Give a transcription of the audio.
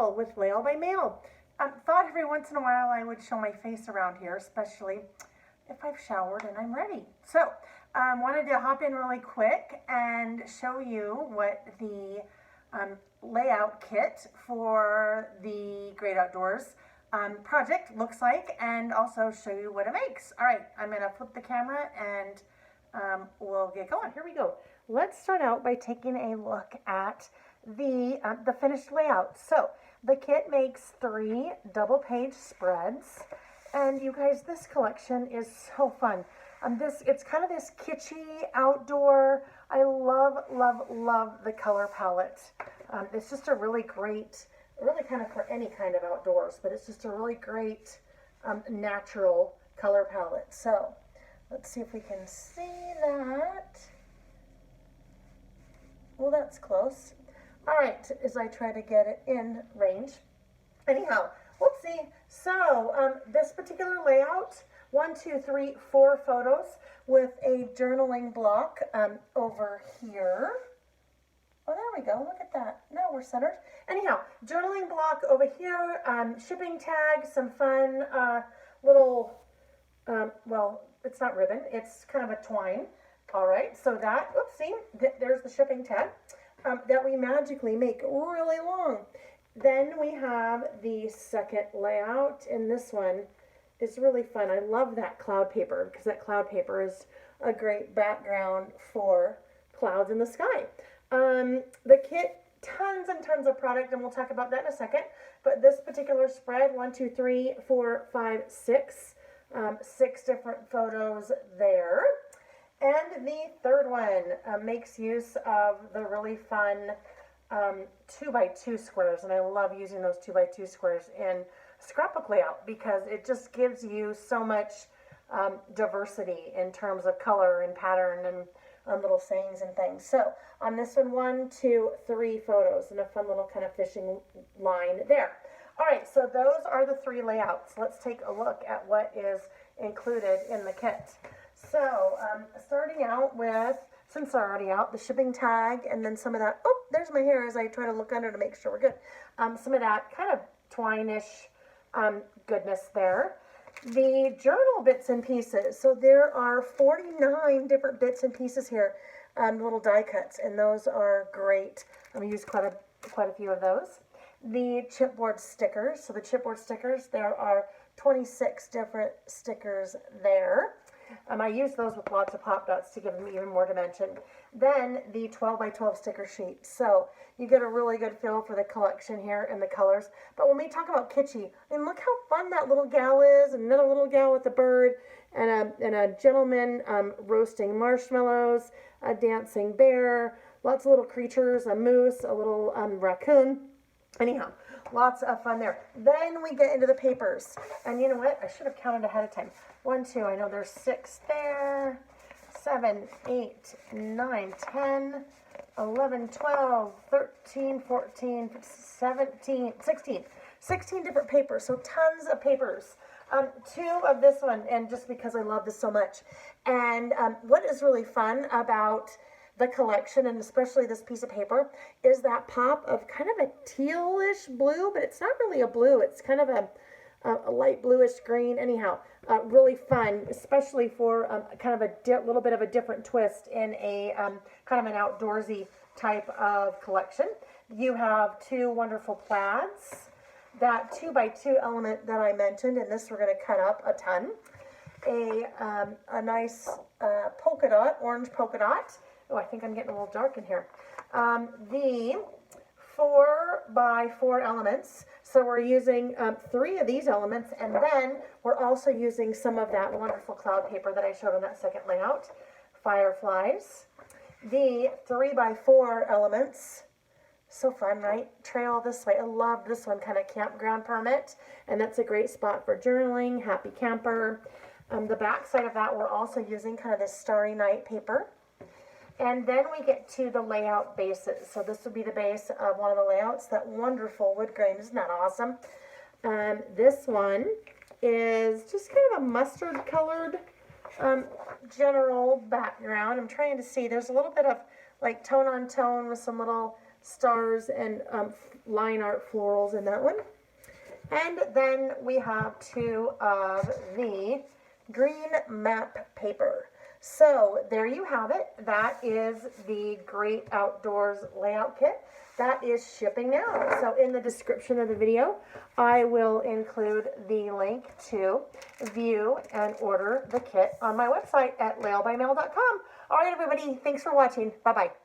Layle with Layle by Mail. Thought every once in a while I would show my face around here, especially if I've showered and I'm ready. So, wanted to hop in really quick and show you what the layout kit for the Great Outdoors project looks like, and also show you what it makes. All right, I'm gonna flip the camera and we'll get going. Here we go. Let's start out by taking a look at the finished layout. So the kit makes 3 double-page spreads, and you guys, this collection is so fun. It's kind of this kitschy outdoor. I love, love, love the color palette. It's just a really great, really kind of for any kind of outdoors, but it's just a really great natural color palette. So let's see if we can see that. Well, that's close. All right, as I try to get it in range. Anyhow, let's see. So this particular layout, 1, 2, 3, 4 photos with a journaling block over here. Oh, there we go. Look at that. Now we're centered. Anyhow, journaling block over here, shipping tag, some fun little, well, it's not ribbon. It's kind of a twine. All right, so that, oopsie, there's the shipping tag that we magically make really long. Then we have the second layout, and this one is really fun. I love that cloud paper because that cloud paper is a great background for clouds in the sky. The kit, tons and tons of product, and we'll talk about that in a second. But this particular spread, 1, 2, 3, 4, 5, 6, 6 different photos there. And the third one makes use of the really fun 2x2 squares, and I love using those 2x2 squares in scrapbook layout because it just gives you so much diversity in terms of color and pattern and little sayings and things. So on this one, 1, 2, 3 photos and a fun little kind of fishing line there. All right, so those are the 3 layouts. Let's take a look at what is included in the kit. So starting out with, since they're already out, the shipping tag, and then some of that, oh, there's my hair as I try to look under to make sure we're good. Some of that kind of twine-ish goodness there. The journal bits and pieces. So there are 49 different bits and pieces here, little die cuts, and those are great. I'm going to use quite a few of those. The chipboard stickers. So the chipboard stickers, there are 26 different stickers there. I use those with lots of pop dots to give them even more dimension. Then the 12 by 12 sticker sheet. So you get a really good feel for the collection here and the colors. But when we talk about kitschy, I mean, look how fun that little gal is. Another little gal with a bird and a gentleman roasting marshmallows, a dancing bear, lots of little creatures, a moose, a little raccoon. Anyhow, lots of fun there. Then we get into the papers. And you know what? I should have counted ahead of time. 1, 2, I know there's 6 there. 7, 8, 9, 10, 11, 12, 13, 14, 17, 16. 16 different papers, so tons of papers. 2 of this one, and just because I love this so much. And what is really fun about the collection, and especially this piece of paper, is that pop of kind of a tealish blue, but it's not really a blue. It's kind of a light bluish green. Anyhow, really fun, especially for kind of a little bit of a different twist in a kind of an outdoorsy type of collection. You have 2 wonderful plaids, that 2x2 element that I mentioned, and this we're going to cut up a ton. A nice polka dot, orange polka dot. Oh, I think I'm getting a little dark in here. The 4x4 elements. So we're using 3 of these elements, and then we're also using some of that wonderful cloud paper that I showed on that second layout. Fireflies. The 3x4 elements. So fun, right? Trail this way. I love this one, kind of campground permit, and that's a great spot for journaling, happy camper. The back side of that, we're also using kind of this Starry Night paper. And then we get to the layout bases. So this would be the base of one of the layouts, that wonderful wood grain. Isn't that awesome? This one is just kind of a mustard colored general background. I'm trying to see. There's a little bit of like tone on tone with some little stars and line art florals in that one. And then we have 2 of the green map paper. So there you have it. That is the Great Outdoors layout kit. That is shipping now. So in the description of the video, I will include the link to view and order the kit on my website at laylebymail.com. All right, everybody. Thanks for watching. Bye-bye.